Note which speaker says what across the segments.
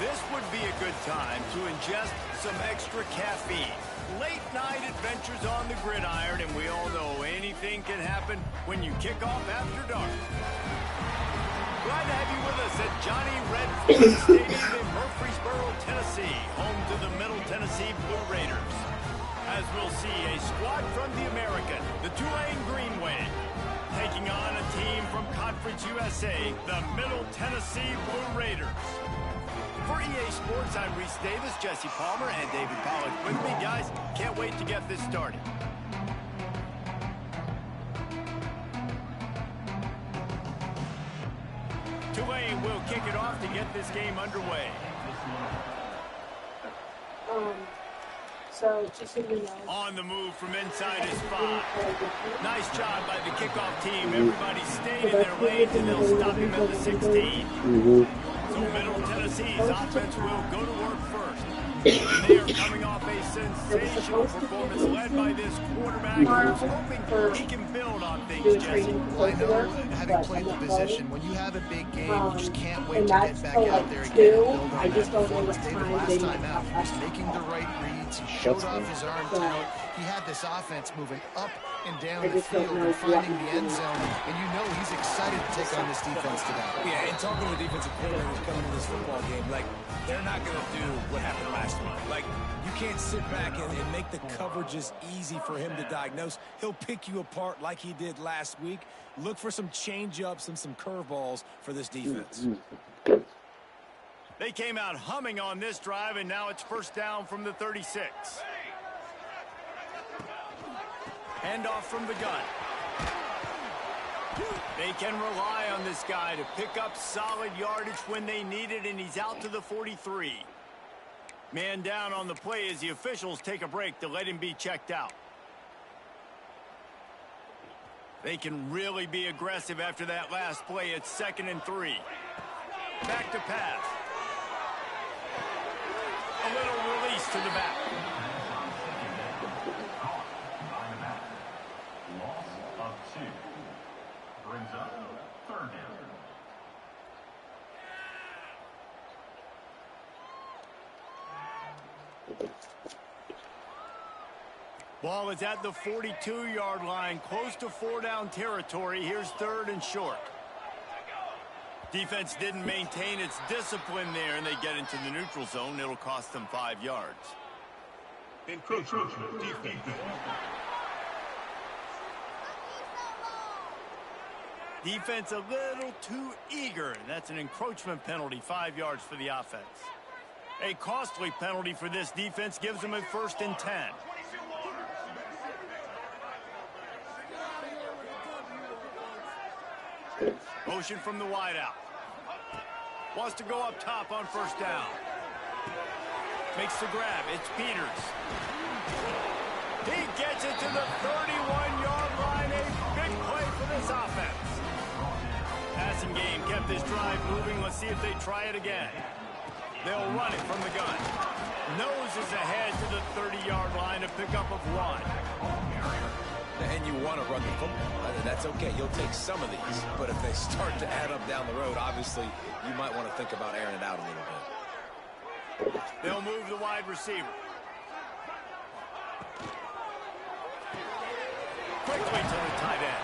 Speaker 1: This would be a good time to ingest some extra caffeine. Late night adventures on the gridiron, and we all know anything can happen when you kick off after dark. Glad to have you with us at Johnny Redfield Stadium in Murfreesboro, Tennessee, home to the Middle Tennessee Blue Raiders. As we'll see a squad from the American, the Tulane Green Wave, taking on a team from Conference USA, the Middle Tennessee Blue Raiders. For EA Sports, I'm Reese Davis, Jesse Palmer, and David Pollack with me. Guys, can't wait to get this started. Tulane will kick it off to get this game underway.
Speaker 2: So just so you know.
Speaker 1: On the move from inside his spot. Nice job by the kickoff team. Everybody stayed in their lanes, and they'll stop him at the 16. So Middle Tennessee's offense will go to work first. And they are coming off a sensational performance led by this quarterback who's hoping he can build on things, Jesse.
Speaker 3: I know, having played the position, when you have a big game, you just can't wait to get back out there again and build on that performance. David, last time out, he was making the right reads. He showed off his arm talent. He had this offense moving up and down the field and finding the end zone. And you know he's excited to take on this defense today.
Speaker 4: Yeah, and talking to defensive coordinators coming to this football game, like, they're not going to do what happened last week. Like, you can't sit back and make the coverages easy for him to diagnose. He'll pick you apart like he did last week. Look for some change-ups and some curveballs for this defense.
Speaker 1: They came out humming on this drive, and now it's first down from the 36. Handoff from the gun. They can rely on this guy to pick up solid yardage when they need it, and he's out to the 43. Man down on the play as the officials take a break to let him be checked out. They can really be aggressive after that last play. It's 2nd and 3. Back to pass. A little release to the back.
Speaker 5: Loss of 2. Brings up 3rd down.
Speaker 1: Ball is at the 42-yard line, close to 4-down territory. Here's 3rd and short. Defense didn't maintain its discipline there, and they get into the neutral zone. It'll cost them 5 yards.
Speaker 5: Encroachment defense.
Speaker 1: Defense a little too eager. That's an encroachment penalty, 5 yards for the offense. A costly penalty for this defense gives them a 1st and 10. Motion from the wideout. Wants to go up top on 1st down. Makes the grab. It's Peters. He gets it to the 31-yard line. A big play for this offense. Passing game kept this drive moving. Let's see if they try it again. They'll run it from the gun. Nose is ahead to the 30-yard line, a pickup of 1.
Speaker 4: And you want to run the football. That's okay. You'll take some of these. But if they start to add up down the road, obviously, you might want to think about airing it out a little bit.
Speaker 1: They'll move the wide receiver. Quickly to the tight end.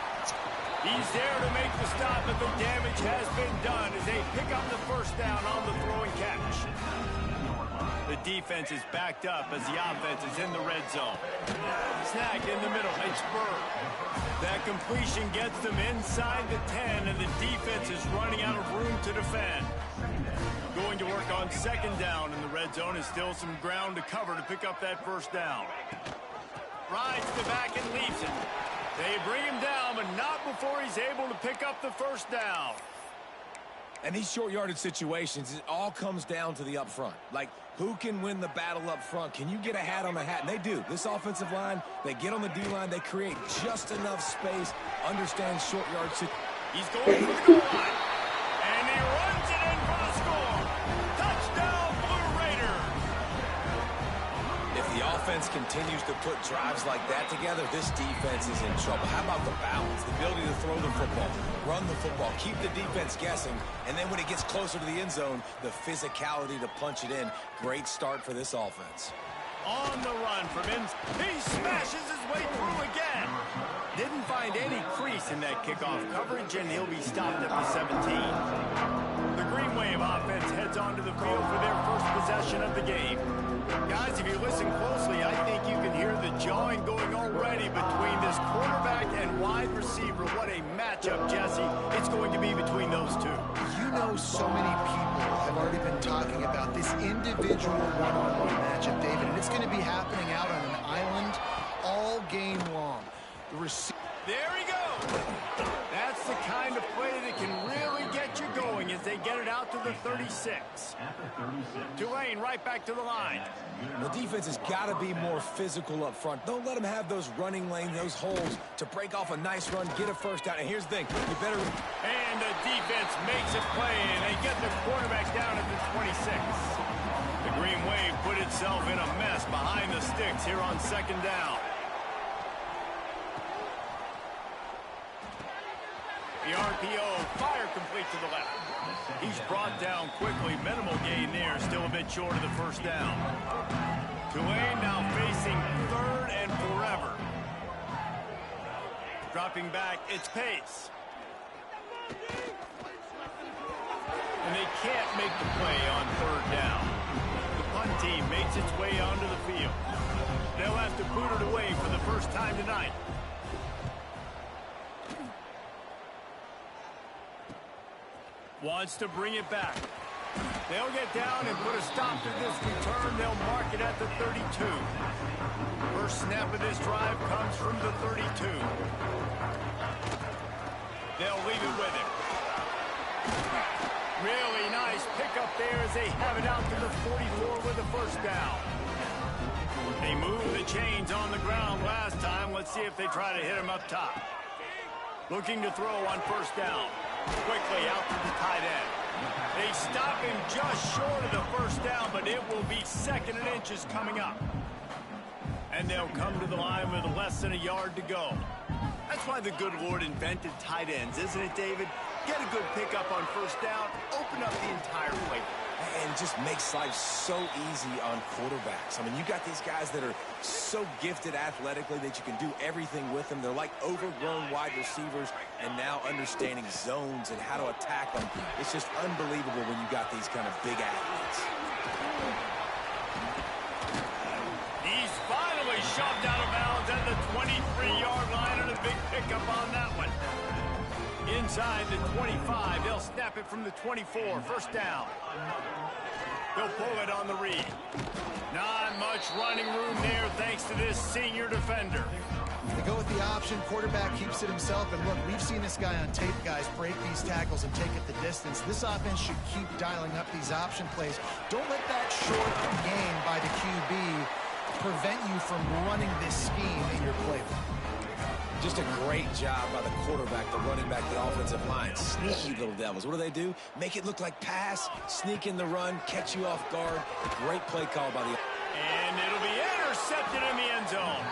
Speaker 1: He's there to make the stop, but the damage has been done as they pick up the 1st down on the throw and catch. The defense is backed up as the offense is in the red zone. Snagged in the middle. It's Bird. That completion gets them inside the 10, and the defense is running out of room to defend. Going to work on 2nd down in the red zone is still some ground to cover to pick up that 1st down. Rides the back and leaves it. They bring him down, but not before he's able to pick up the 1st down.
Speaker 4: And these short yardage situations, it all comes down to the up front. Like, who can win the battle up front? Can you get a hat on the hat? And they do. This offensive line, they get on the D-line, they create just enough space, understand short yard situations.
Speaker 1: He's going for the goal line. And he runs it in for the score. Touchdown, Blue Raiders.
Speaker 4: If the offense offense continues to put drives like that together, this defense is in trouble. How about the balance, the ability to throw the football, run the football, keep the defense guessing, and then when it gets closer to the end zone, the physicality to punch it in. Great start for this offense.
Speaker 1: On the run from him, he smashes his way through again. Didn't find any crease in that kickoff coverage, and he'll be stopped at the 17. The Green Wave offense heads onto the field for their first possession of the game. Guys, if you listen closely, I think you can hear the jawing going already between this quarterback and wide receiver. What a matchup, Jesse, it's going to be between those two.
Speaker 3: You know, so many people have already been talking about this individual one-on-one matchup, David, and it's going to be happening out on an island all game long.
Speaker 1: There he goes. That's the kind of play that can really get you going as they get it out to the 36. Tulane right back to the line.
Speaker 4: The defense has got to be more physical up front. Don't let them have those running lanes, those holes to break off a nice run, get a first down. And here's the thing, you better...
Speaker 1: And the defense makes a play, and they get the quarterback down at the 26. The Green Wave put itself in a mess behind the sticks here on second down. The RPO, fire complete to the left. He's brought down quickly. Minimal gain there, still a bit short of the first down. Tulane now facing third and forever. Dropping back, it's Pace. And they can't make the play on third down. The punt team makes its way onto the field. They'll have to boot it away for the first time tonight. Wants to bring it back. They'll get down and put a stop to this return. They'll mark it at the 32. First snap of this drive comes from the 32. They'll leave it with him. Really nice pickup there as they have it out to the 44 with a first down. They moved the chains on the ground last time. Let's see if they try to hit him up top. Looking to throw on first down. Quickly out to the tight end. They stop him just short of the first down, but it will be second and inches coming up. And they'll come to the line with less than a yard to go. That's why the good Lord invented tight ends, isn't it, David? Get a good pickup on first down, open up the entire play.
Speaker 4: And just makes life so easy on quarterbacks. I mean, you got these guys that are so gifted athletically that you can do everything with them. They're like overgrown wide receivers, and now understanding zones and how to attack them. It's just unbelievable when you got these kind of big athletes.
Speaker 1: He's finally shoved out of bounds at the 23-yard line, and a big pickup on that one. Inside the 25, they'll snap it from the 24. First down. They'll pull it on the read. Not much running room there thanks to this senior defender.
Speaker 3: They go with the option. Quarterback keeps it himself. And look, we've seen this guy on tape, guys, break these tackles and take it the distance. This offense should keep dialing up these option plays. Don't let that short gain by the QB prevent you from running this scheme in your playbook.
Speaker 4: Just a great job by the quarterback, the running back, the offensive line. Sneaky little devils. What do? Make it look like pass, sneak in the run, catch you off guard. Great play call by the...
Speaker 1: And it'll be intercepted in the end zone.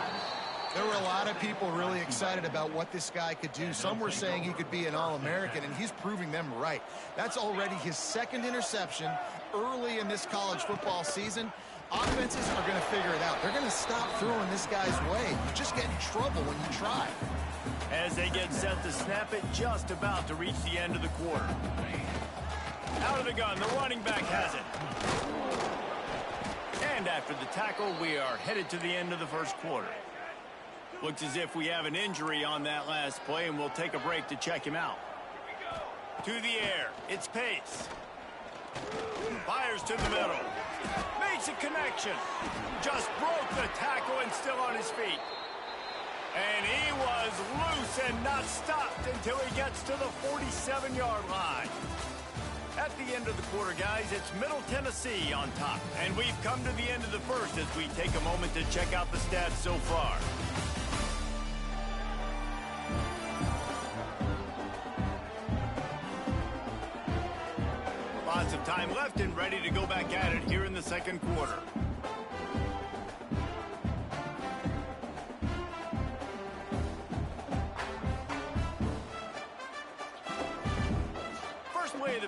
Speaker 3: There were a lot of people really excited about what this guy could do. Some were saying he could be an All-American, and he's proving them right. That's already his second interception early in this college football season. Offenses are going to figure it out. They're going to stop throwing this guy's way. You just get in trouble when you try.
Speaker 1: As they get set to snap it, just about to reach the end of the quarter. Out of the gun, the running back has it. And after the tackle, we are headed to the end of the first quarter. Looks as if we have an injury on that last play, and we'll take a break to check him out. To the air, it's Pace. Fires to the middle. Makes a connection. Just broke the tackle and still on his feet. And he was loose and not stopped until he gets to the 47-yard line. At the end of the quarter, guys, it's Middle Tennessee on top. And we've come to the end of the first as we take a moment to check out the stats so far. Lots of time left and ready to go back at it here in the second quarter.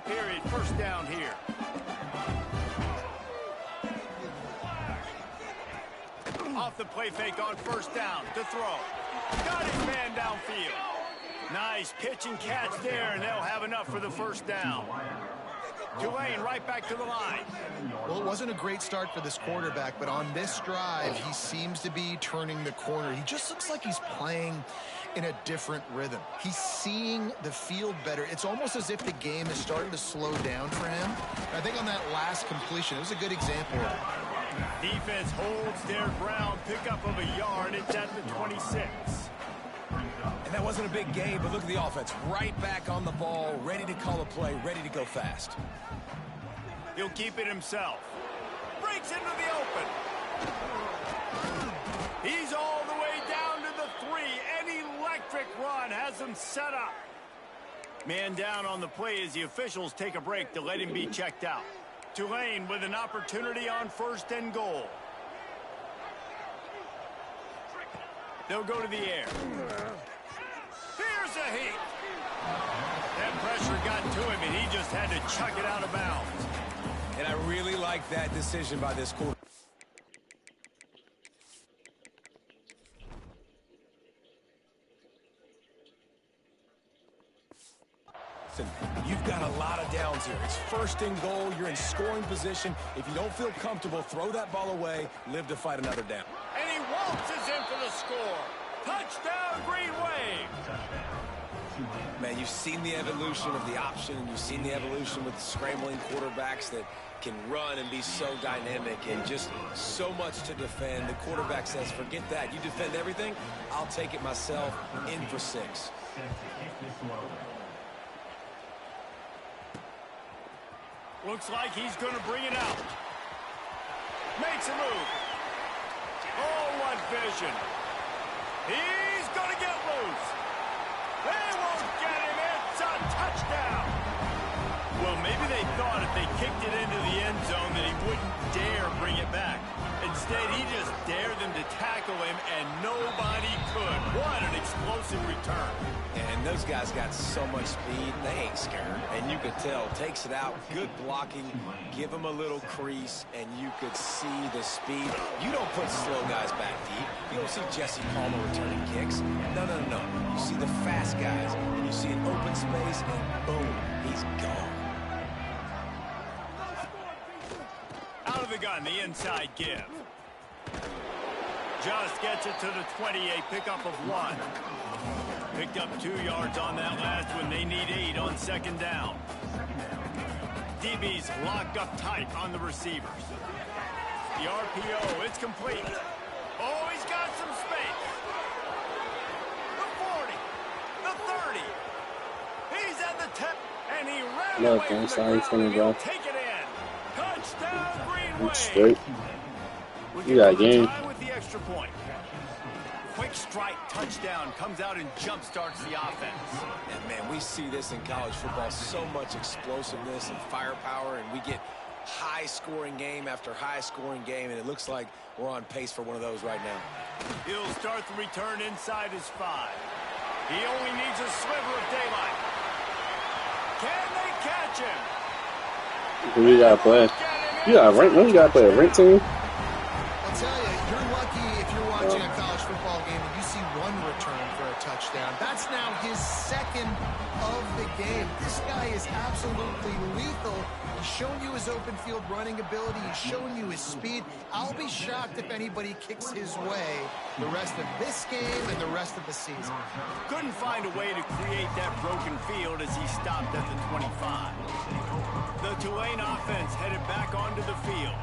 Speaker 1: period. First down here. Off the play fake on first down to throw. Got his man downfield. Nice pitch and catch there, and they'll have enough for the first down. Tulane right back to the line.
Speaker 3: Well, it wasn't a great start for this quarterback, but on this drive, he seems to be turning the corner. He just looks like he's playing in a different rhythm. He's seeing the field better. It's almost as if the game is starting to slow down for him. I think on that last completion, it was a good example of it.
Speaker 1: Defense holds their ground, pickup of a yard. It's at the 26.
Speaker 4: And that wasn't a big gain, but look at the offense. Right back on the ball, ready to call a play, ready to go fast.
Speaker 1: He'll keep it himself. Breaks into the open. He's all the way down to the 3. An electric run has him set up. Man down on the play as the officials take a break to let him be checked out. Tulane with an opportunity on first and goal. They'll go to the air. Here's a heat. That pressure got to him, and he just had to chuck it out of bounds.
Speaker 4: And I really like that decision by this quarterback. You've got a lot of downs here. It's first and goal. You're in scoring position. If you don't feel comfortable, throw that ball away. Live to fight another down.
Speaker 1: And he waltzes in for the score. Touchdown, Green Wave.
Speaker 4: Man, you've seen the evolution of the option, and you've seen the evolution with the scrambling quarterbacks that can run and be so dynamic and just so much to defend. The quarterback says, forget that. You defend everything, I'll take it myself. In for 6.
Speaker 1: Looks like he's going to bring it out. Makes a move. Oh, what vision. He's going to get loose. They won't get him. It's a touchdown. Well, maybe they thought if they kicked it into the end zone that he wouldn't dare bring it back. Instead, he just dared them to tackle him, and nobody could. What an explosive return.
Speaker 4: And those guys got so much speed, they ain't scared. And you could tell, takes it out, good blocking, give him a little crease, and you could see the speed. You don't put slow guys back deep. You don't see Jesse Palmer returning kicks. No, no, no, no. You see the fast guys, and you see an open space, and boom, he's gone.
Speaker 1: Out of the gun, the inside give. Just gets it to the 28, pickup of 1. Picked up 2 yards on that last one. They need 8 on second down. DB's locked up tight on the receivers. The RPO, it's complete. Oh, he's got some space. The 40, the 30. He's at the 10, and he ran away from the ground. He'll take it in. Touchdown, Green Wave.
Speaker 2: Straight. You got game.
Speaker 1: With the extra point. Quick strike touchdown comes out and jump starts the offense.
Speaker 4: And man, we see this in college football, so much explosiveness and firepower, and we get high-scoring game after high-scoring game, and it looks like we're on pace for one of those right now.
Speaker 1: He'll start the return inside his 5. He only needs a sliver of daylight. Can they catch him?
Speaker 2: Who you gotta play? You gotta rank. No, you gotta play a ranked team.
Speaker 3: I'll tell you, you're lucky if you're watching a college football game and you see 1 return for a touchdown. That's now his 2nd of the game. This guy is absolutely lethal. He's shown you his open field running ability. He's shown you his speed. I'll be shocked if anybody kicks his way the rest of this game and the rest of the season.
Speaker 1: Couldn't find a way to create that broken field as he stopped at the 25. The Tulane offense headed back onto the field.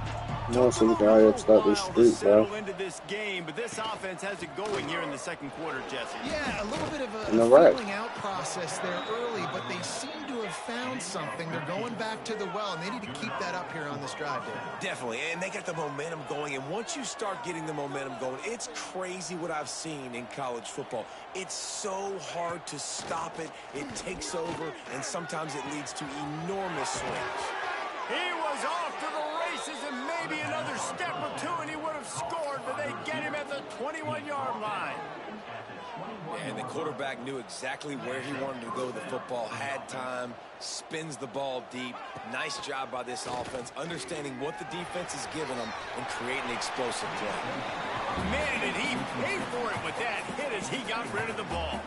Speaker 2: No, some guy that's got this street, bro.
Speaker 1: Into this game, but this offense has it going here in the second quarter, Jesse.
Speaker 3: Yeah, a little bit of a feeling out process there early, but they seem to have found something. They're going back to the well, and they need to keep that up here on this drive, Dave.
Speaker 4: Definitely, and they got the momentum going, and once you start getting the momentum going, it's crazy what I've seen in college football. It's so hard to stop it. It takes over, and sometimes it leads to enormous swings.
Speaker 1: He was off to the races, and maybe another step or 2, and he would have scored, but they get him at the 21-yard line.
Speaker 4: And the quarterback knew exactly where he wanted to go with the football, had time, spins the ball deep. Nice job by this offense, understanding what the defense is giving them and creating explosive play.
Speaker 1: Man, did he pay for it with that hit as he got rid of the ball.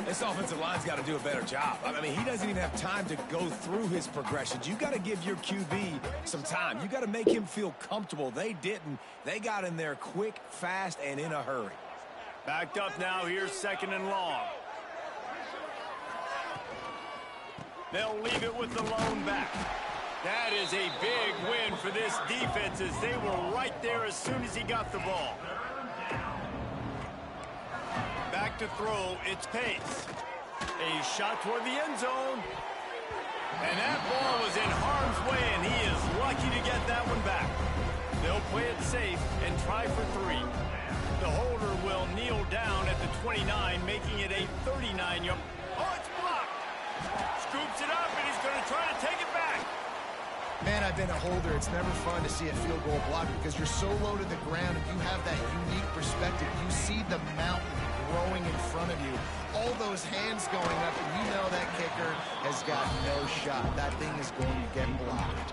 Speaker 4: This offensive line's got to do a better job. I mean, he doesn't even have time to go through his progressions. You got to give your QB some time. You got to make him feel comfortable. They didn't. They got in there quick, fast, and in a hurry.
Speaker 1: Backed up now. Here's 2nd and long. They'll leave it with the lone back. That is a big win for this defense as they were right there as soon as he got the ball. Back to throw, it's Pace. A shot toward the end zone. And that ball was in harm's way, and he is lucky to get that one back. They'll play it safe and try for 3. The holder will kneel down at the 29, making it a 39-yard. Oh, it's blocked. Scoops it up, and he's going to try to take it back.
Speaker 6: Man, I've been a holder. It's never fun to see a field goal blocked because you're so low to the ground and you have that unique perspective. You see the mountain growing in front of you. All those hands going up, and you know that kicker has got no shot. That thing is going to get blocked.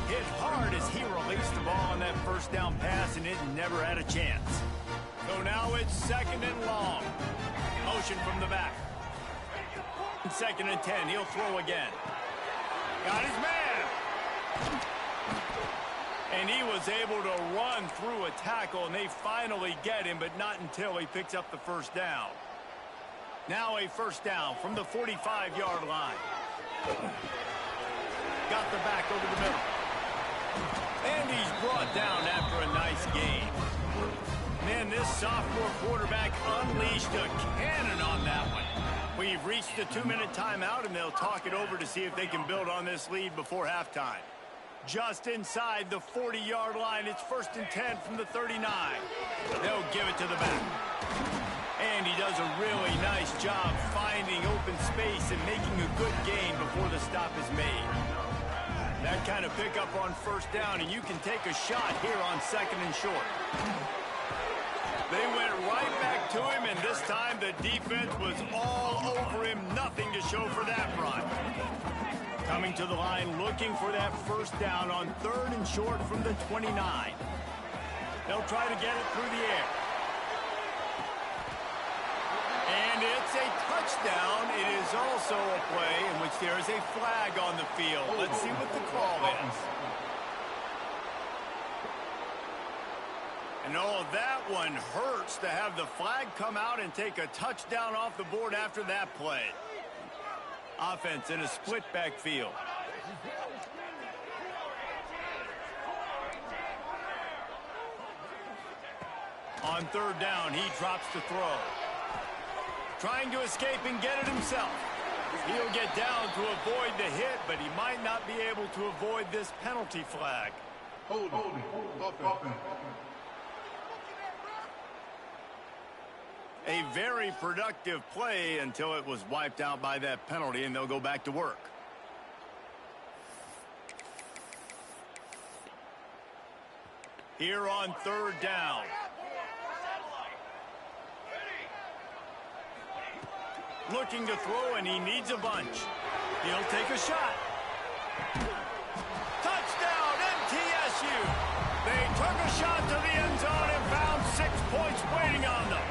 Speaker 1: Hit hard as he released the ball on that first down pass, and it never had a chance. So now it's 2nd and long. Motion from the back. 2nd and 10. He'll throw again. Got his man. And he was able to run through a tackle, and they finally get him, but not until he picks up the first down. Now a first down from the 45-yard line. Got the back over the middle. And he's brought down after a nice gain. Man, this sophomore quarterback unleashed a cannon on that one. We've reached the 2-minute timeout, and they'll talk it over to see if they can build on this lead before halftime. Just inside the 40-yard line, it's 1st and 10 from the 39. They'll give it to the back. And he does a really nice job finding open space and making a good gain before the stop is made. That kind of pickup on first down, and you can take a shot here on 2nd and short. They went right back to him, and this time the defense was all over him. Nothing to show for that run. Coming to the line, looking for that first down on 3rd and short from the 29. They'll try to get it through the air. And it's a touchdown. It is also a play in which there is a flag on the field. Let's see what the call is. And oh, that one hurts to have the flag come out and take a touchdown off the board after that play. Offense in a split backfield. On 3rd down, he drops to throw. Trying to escape and get it himself. He'll get down to avoid the hit, but he might not be able to avoid this penalty flag.
Speaker 5: Holding.
Speaker 1: A very productive play until it was wiped out by that penalty, and they'll go back to work. Here on 3rd down. Looking to throw, and he needs a bunch. He'll take a shot. Touchdown, MTSU. They took a shot to the end zone and found 6 points waiting on them.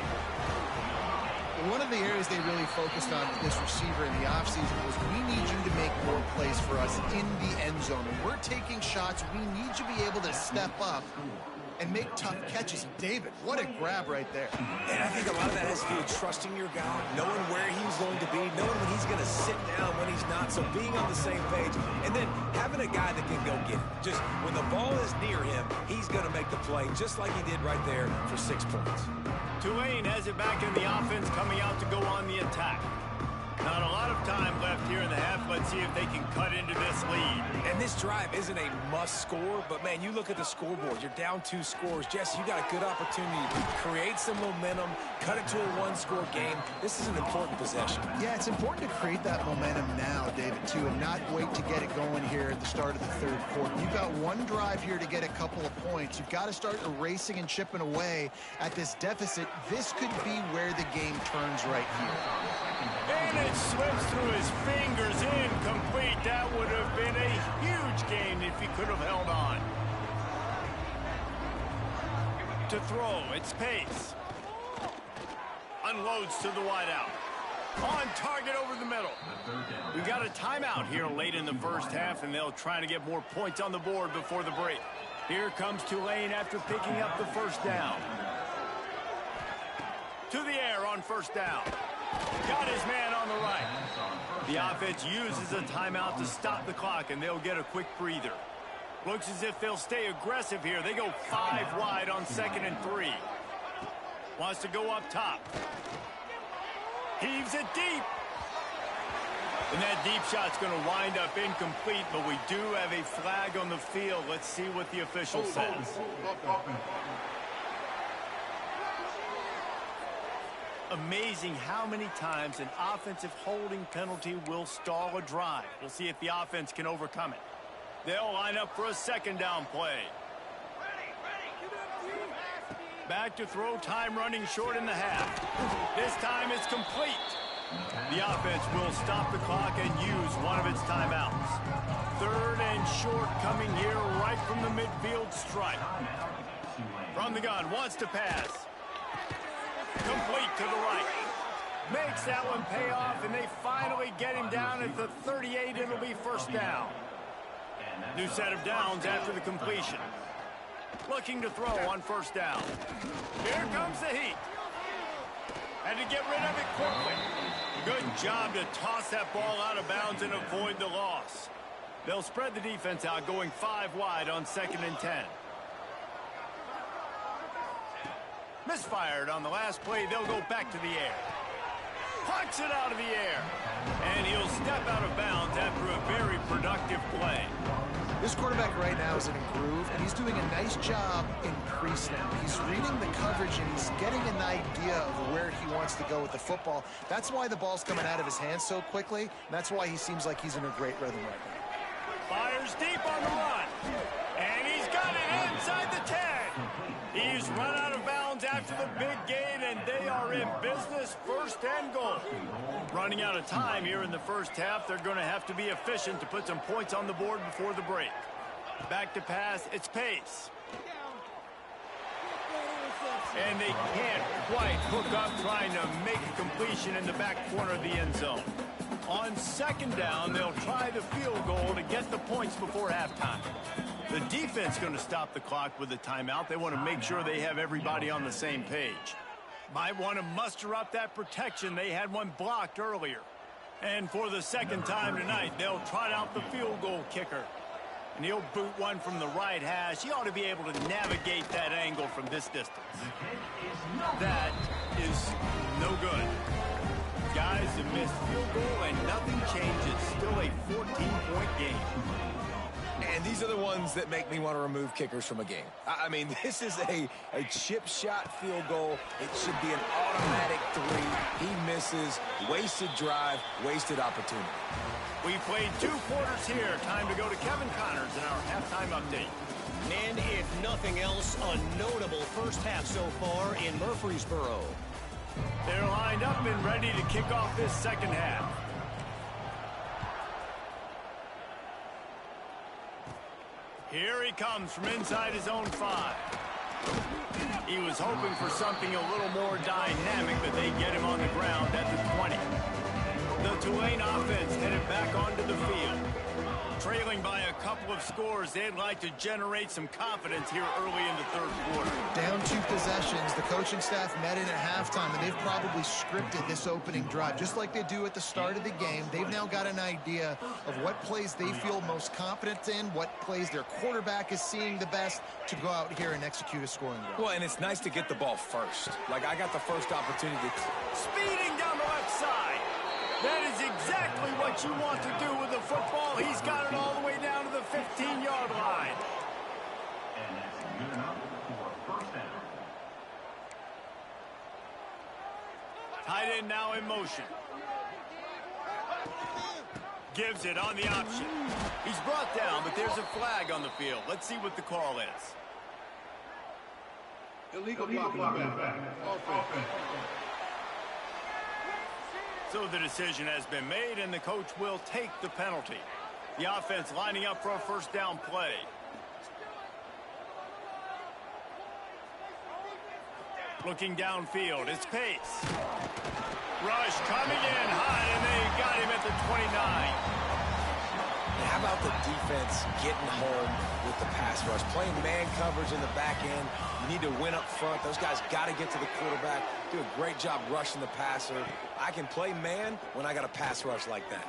Speaker 6: One of the areas they really focused on with this receiver in the offseason was we need you to make more plays for us in the end zone. When we're taking shots, we need you to be able to step up and make tough catches. David, what a grab right there.
Speaker 4: And I think a lot of that has to do with trusting your guy, knowing where he's going to be, knowing when he's going to sit down, when he's not, so being on the same page, and then having a guy that can go get it. Just when the ball is near him, he's going to make the play, just like he did right there for 6 points.
Speaker 1: Tulane has it back in the offense, coming out to go on the attack. Not a lot of time left here in the half. Let's see if they can cut into this lead.
Speaker 4: And this drive isn't a must score, but man, you look at the scoreboard. You're down 2 scores. Jesse, you got a good opportunity to create some momentum, cut it to a 1-score game. This is an important possession.
Speaker 6: Yeah, it's important to create that momentum now, David, too, and not wait to get it going here at the start of the third quarter. You've got one drive here to get a couple of points. You've got to start erasing and chipping away at this deficit. This could be where the game turns right here.
Speaker 1: And it slips through his fingers, incomplete. That would have been a huge gain if he could have held on. To throw, it's Pace. Unloads to the wideout. On target over the middle. We got a timeout here late in the first half, and they'll try to get more points on the board before the break. Here comes Tulane after picking up the first down. To the air on first down. Got his man on the right. The offense uses a timeout to stop the clock, and they'll get a quick breather. Looks as if they'll stay aggressive here. They go 5 wide on 2nd and 3. Wants to go up top. Heaves it deep. And that deep shot's going to wind up incomplete, but we do have a flag on the field. Let's see what the official says. Amazing how many times an offensive holding penalty will stall a drive. We'll see if the offense can overcome it. They'll line up for a 2nd down play. Back to throw, time running short in the half. This time it's complete. The offense will stop the clock and use one of its timeouts. 3rd and short coming here right from the midfield stripe. From the gun, wants to pass. Complete to the right. Makes that one pay off, and they finally get him down at the 38. It'll be 1st down. New set of downs after the completion. Looking to throw on 1st down. Here comes the heat. Had to get rid of it quickly. Good job to toss that ball out of bounds and avoid the loss. They'll spread the defense out, going 5 wide on 2nd and 10. Misfired on the last play. They'll go back to the air. Pucks it out of the air. And he'll step out of bounds after a very productive play.
Speaker 6: This quarterback right now is in a groove, and he's doing a nice job in pre-snap. He's reading the coverage, and he's getting an idea of where he wants to go with the football. That's why the ball's coming out of his hands so quickly, and that's why he seems like he's in a great rhythm right now.
Speaker 1: Fires deep on the run. And he's got it inside the 10. He's run out of bounds after the big gain, and they are in business, 1st and goal. Running out of time here in the first half. They're going to have to be efficient to put some points on the board before the break. Back to pass, it's Pace. And they can't quite hook up trying to make a completion in the back corner of the end zone. On 2nd down, they'll try the field goal to get the points before halftime. The defense going to stop the clock with a timeout. They want to make sure they have everybody on the same page. Might want to muster up that protection. They had one blocked earlier. And for the 2nd time tonight, they'll trot out the field goal kicker. And he'll boot one from the right hash. He ought to be able to navigate that angle from this distance. That is no good. Guys, a missed field goal and nothing changes. Still a 14-point game.
Speaker 4: And these are the ones that make me want to remove kickers from a game. I mean, this is a chip shot field goal. It should be an automatic 3. He misses. Wasted drive, wasted opportunity.
Speaker 1: We played 2 quarters here. Time to go to Kevin Connors in our halftime update.
Speaker 7: And if nothing else, a notable first half so far in Murfreesboro.
Speaker 1: They're lined up and ready to kick off this 2nd half. Here he comes from inside his own 5. He was hoping for something a little more dynamic, but they get him on the ground at the 20. The Tulane offense headed back onto the field. Trailing by a couple of scores, they'd like to generate some confidence here early in the 3rd quarter.
Speaker 6: Down 2 possessions, the coaching staff met in at halftime, and they've probably scripted this opening drive. Just like they do at the start of the game, they've now got an idea of what plays they feel most confident in, what plays their quarterback is seeing the best to go out here and execute a scoring drive.
Speaker 4: Well, and it's nice to get the ball first. Like, I got the first opportunity.
Speaker 1: Speeding down the left side. That is exactly what you want to do with the football. He's got it all the way down to the 15-yard line.
Speaker 5: And it's good enough for a first down.
Speaker 1: Tight end now in motion. Gives it on the option. He's brought down, but there's a flag on the field. Let's see what the call is.
Speaker 8: Illegal blocking back. Offense.
Speaker 1: So the decision has been made, and the coach will take the penalty. The offense lining up for a first down play. Looking downfield, it's Pace. Rush coming in high, and they got him at the 29.
Speaker 4: How about the defense getting home with the pass rush? Playing man coverage in the back end. You need to win up front. Those guys got to get to the quarterback. Do a great job rushing the passer. I can play man when I got a pass rush like that.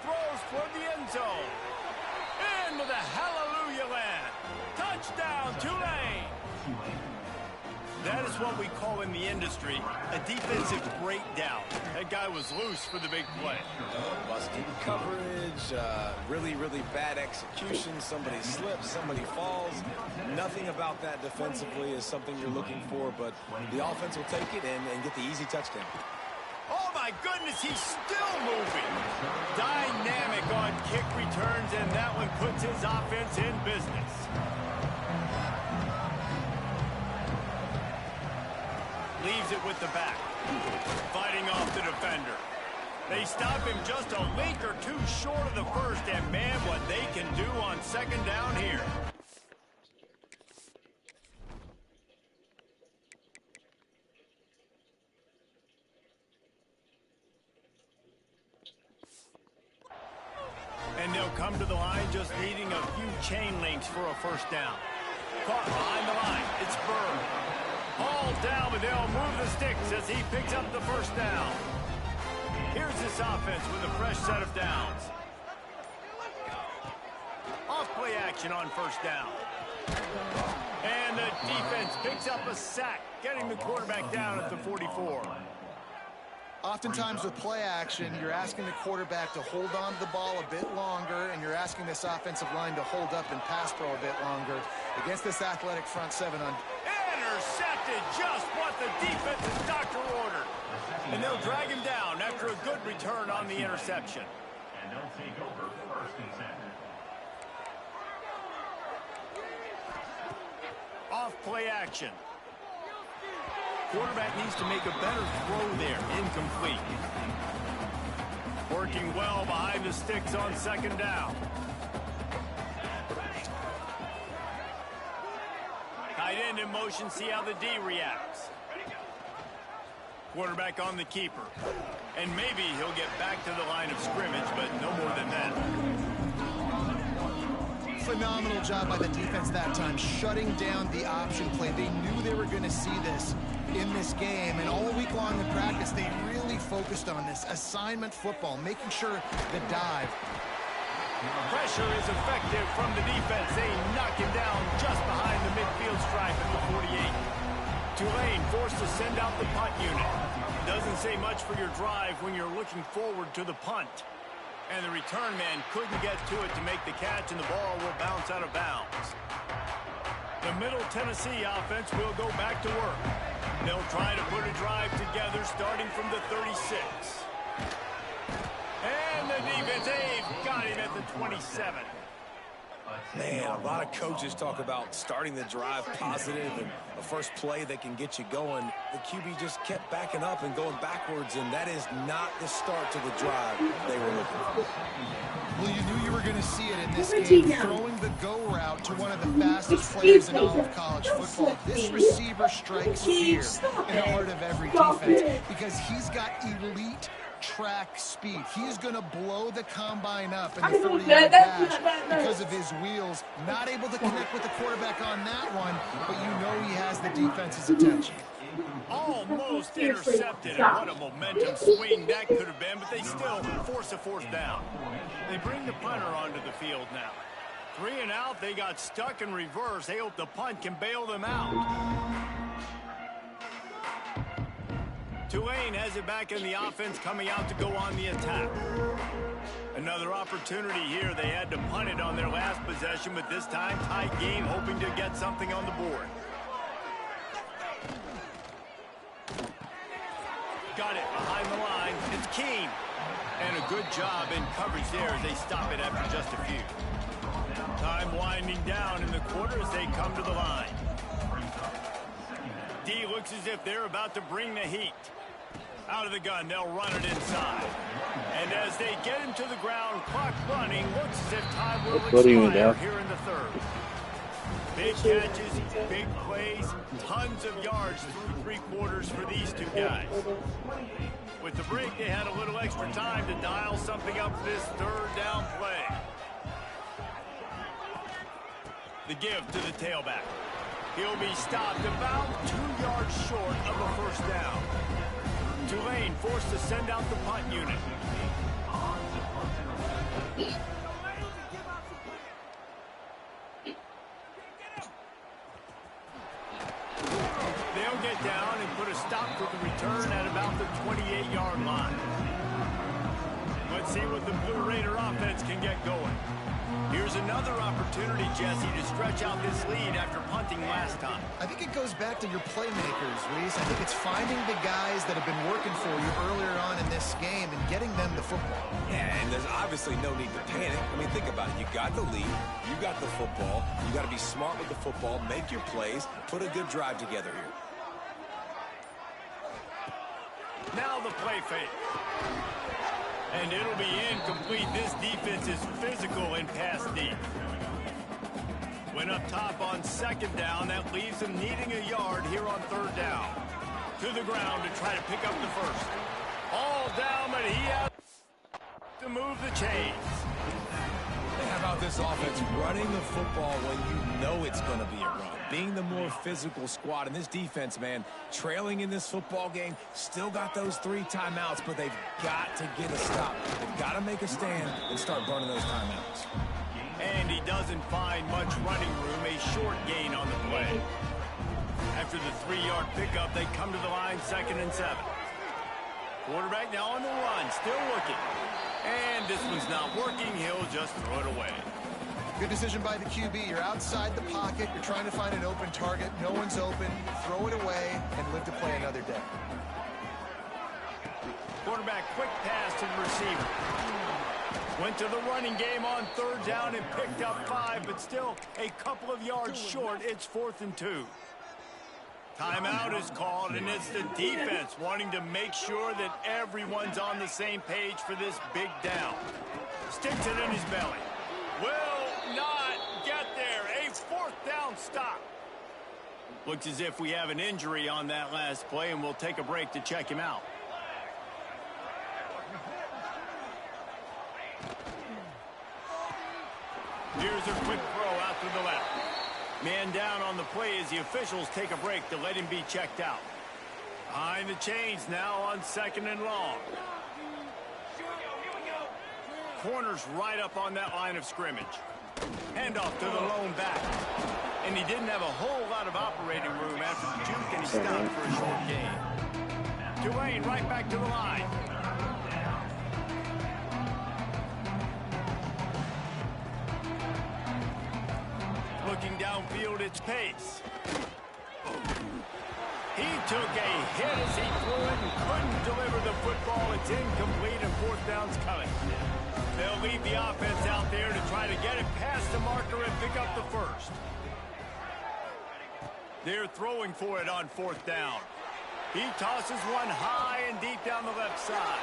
Speaker 1: Throws toward the end zone. Into the hallelujah land. Touchdown, Tulane. That is what we call in the industry a defensive breakdown. That guy was loose for the big play.
Speaker 4: Busted coverage, really, really bad execution. Somebody slips, somebody falls. Nothing about that defensively is something you're looking for, but the offense will take it and get the easy touchdown.
Speaker 1: Oh, my goodness, he's still moving. Dynamic on kick returns, and that one puts his offense in business. Leaves it with the back. Fighting off the defender. They stop him just a link or two short of the first, and man, what they can do on second down here. And they'll come to the line just needing a few chain links for a first down. Caught behind the line. It's Bird. All down, but they'll move the sticks as he picks up the first down. Here's this offense with a fresh set of downs. Off play action on first down. And the defense picks up a sack, getting the quarterback down at the 44.
Speaker 6: Oftentimes with play action, you're asking the quarterback to hold on to the ball a bit longer, and you're asking this offensive line to hold up and pass pro a bit longer. Against this athletic front seven on...
Speaker 1: Intercepted, just what the defense's doctor ordered. And they'll drag him down after a good return on the interception.
Speaker 5: And they'll take over first and 10.
Speaker 1: Off play action. Quarterback needs to make a better throw there. Incomplete. Working well behind the sticks on second down. Tight end in motion, see how the D reacts. Quarterback on the keeper. And maybe he'll get back to the line of scrimmage, but no more than that.
Speaker 6: Phenomenal job by the defense that time, shutting down the option play. They knew they were going to see this in this game, and all week long in practice, they really focused on this assignment football, making sure the dive.
Speaker 1: Pressure is effective from the defense. They knock him down just behind the midfield stripe at the 48. Tulane forced to send out the punt unit. Doesn't say much for your drive when you're looking forward to the punt. And the return man couldn't get to it to make the catch, and the ball will bounce out of bounds. The Middle Tennessee offense will go back to work. They'll try to put a drive together starting from the 36. And the defense, they've got him at the 27.
Speaker 4: Man, a lot of coaches talk about starting the drive positive and a first play that can get you going. The QB just kept backing up and going backwards, and that is not the start to the drive they were looking for.
Speaker 6: Well, you knew you were going to see it in this game, throwing the go route to one of the fastest players in all of college football. This receiver strikes fear in the heart of every defense because he's got elite track speed. He's going to blow the combine up in the 40-yard dash because of his wheels. Not able to connect with the quarterback on that one, but you know he has the defense's attention.
Speaker 1: Almost intercepted, and what a momentum swing that could have been, but they still force a fourth down. They bring the punter onto the field now. 3 and out, they got stuck in reverse. They hope the punt can bail them out. Tulane has it back in the offense, coming out to go on the attack. Another opportunity here. They had to punt it on their last possession, but this time tight game, hoping to get something on the board. Got it behind the line. It's Keene. And a good job in coverage there as they stop it after just a few. Time winding down in the quarter as they come to the line. D looks as if they're about to bring the heat. Out of the gun, they'll run it inside. And as they get him to the ground, clock running, looks as if time will expire here in the third. Big catches, big plays, tons of yards through three quarters for these two guys. With the break, they had a little extra time to dial something up for this third down play. The give to the tailback. He'll be stopped about 2 yards short of a first down. Tulane forced to send out the punt unit. They'll get down and put a stop to the return at about the 28-yard line. Let's see what the Blue Raider offense can get going. Here's another opportunity, Jesse, to stretch out this lead after punting last time.
Speaker 6: I think it goes back to your playmakers, Reese. I think it's finding the guys that have been working for you earlier on in this game and getting them the football.
Speaker 4: Yeah, and there's obviously no need to panic. I mean, think about it. You got the lead. You got the football. You got to be smart with the football, make your plays, put a good drive together here.
Speaker 1: Now the play fake. And it'll be incomplete. This defense is physical and pass deep. Went up top on second down. That leaves him needing a yard here on third down. To the ground to try to pick up the first. All down, but he has to move the chains.
Speaker 4: How about this offense running the football when you know it's going to be a run? Being the more physical squad. And this defense, man, trailing in this football game, still got those 3 timeouts, but they've got to get a stop. They've got to make a stand and start burning those timeouts.
Speaker 1: And he doesn't find much running room, a short gain on the play. After the 3-yard pickup, they come to the line 2nd and 7. Quarterback now on the run, still looking. And this one's not working. He'll just throw it away.
Speaker 6: Good decision by the QB. You're outside the pocket. You're trying to find an open target. No one's open. Throw it away and live to play another day.
Speaker 1: Quarterback quick pass to the receiver. Went to the running game on third down and picked up 5, but still a couple of yards short. It's 4th and 2. Timeout is called, and it's the defense wanting to make sure that everyone's on the same page for this big down. Sticks it in his belly. Will not get there. A 4th down stop. Looks as if we have an injury on that last play, and we'll take a break to check him out. Here's a quick throw out to the left. Man down on the play as the officials take a break to let him be checked out. Behind the chains now on 2nd and long. Corners right up on that line of scrimmage. Handoff to the lone back. And he didn't have a whole lot of operating room after the juke, and he stopped for a short gain. Tulane right back to the line. Looking downfield, it's Pace. He took a hit as he threw it and couldn't deliver the football. It's incomplete and 4th down's coming. They'll leave the offense out there to try to get it past the marker and pick up the first. They're throwing for it on 4th down. He tosses one high and deep down the left side.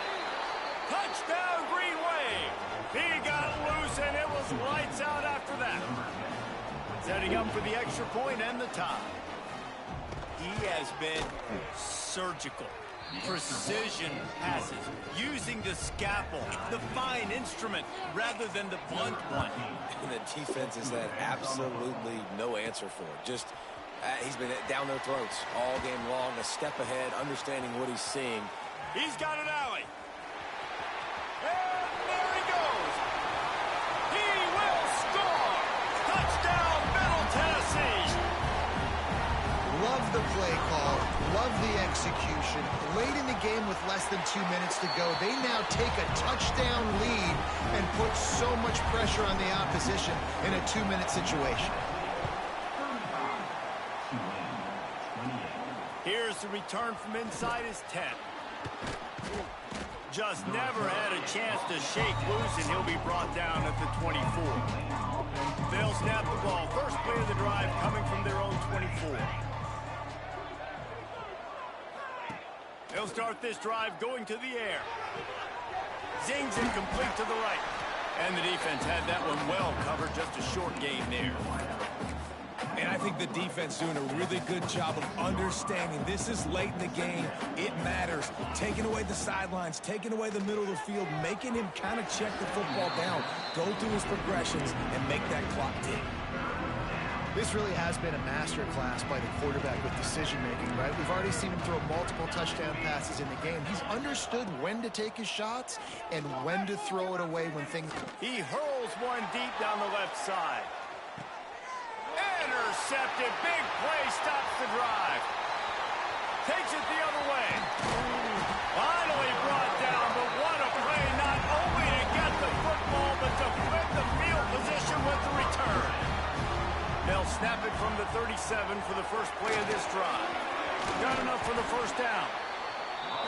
Speaker 1: Touchdown, Green Wave! He got loose and it was lights out after that. Setting up for the extra point and the tie. He has been surgical. Precision passes, using the scalpel, the fine instrument, rather than the blunt one.
Speaker 4: And the defense has had absolutely no answer for it. Just, he's been down their throats all game long, a step ahead, understanding what he's seeing.
Speaker 1: He's got an alley. And there he goes. He will score. Touchdown, Middle Tennessee.
Speaker 6: Love the play call. Love the the execution. Late in the game with less than 2 minutes to go, they now take a touchdown lead and put so much pressure on the opposition in a 2-minute situation.
Speaker 1: Here's the return from inside his 10. Just never had a chance to shake loose, and he'll be brought down at the 24. They'll snap the ball. First play of the drive coming from their own 24. They'll start this drive going to the air. Zings it complete to the right. And the defense had that one well covered. Just a short gain there.
Speaker 4: And I think the defense doing a really good job of understanding this is late in the game. It matters. Taking away the sidelines, taking away the middle of the field, making him kind of check the football down, go through his progressions, and make that clock tick.
Speaker 6: This really has been a master class by the quarterback with decision-making, right? We've already seen him throw multiple touchdown passes in the game. He's understood when to take his shots and when to throw it away when things...
Speaker 1: He hurls one deep down the left side. Intercepted. Big play stops the drive. Takes it the other way. Finally brought down, but what a play, not only to get the football, but to flip the field position with the return. They'll snap it from the 37 for the first play of this drive. Got enough for the first down.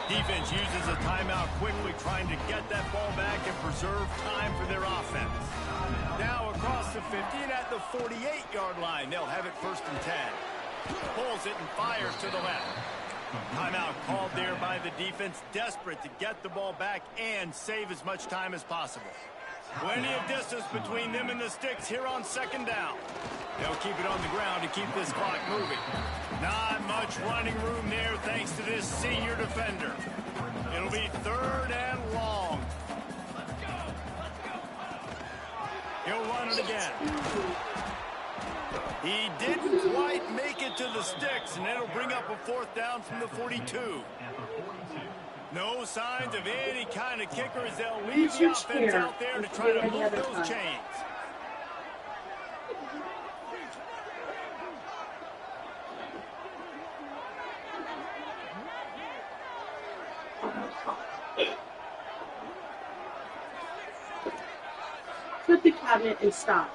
Speaker 1: Defense uses a timeout quickly, trying to get that ball back and preserve time for their offense. Now across the 50 and at the 48-yard line, they'll have it first and 10. Pulls it and fires to the left. Timeout called there by the defense, desperate to get the ball back and save as much time as possible. Plenty of distance between them and the sticks here on second down. They'll keep it on the ground to keep this clock moving. Not much running room there thanks to this senior defender. It'll be third and long. He'll run it again. He didn't quite make it to the sticks, and it'll bring up a fourth down from the 42. No signs of any kind of kicker as they'll leave the offense out there to try to move those chains.
Speaker 3: Put the cabinet and stop.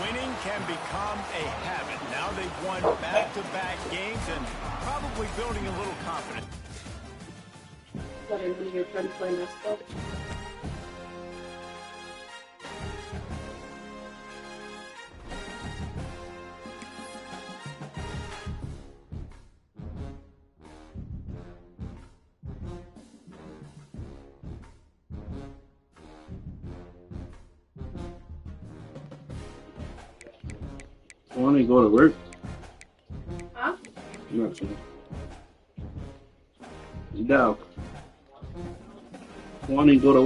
Speaker 1: Winning can become a habit. Now they've won back-to-back games and probably building a little confidence.
Speaker 3: Letting one of your friends play mascot.
Speaker 2: I want to go to work.
Speaker 3: Huh?
Speaker 2: Nothing. No. I want to go to work.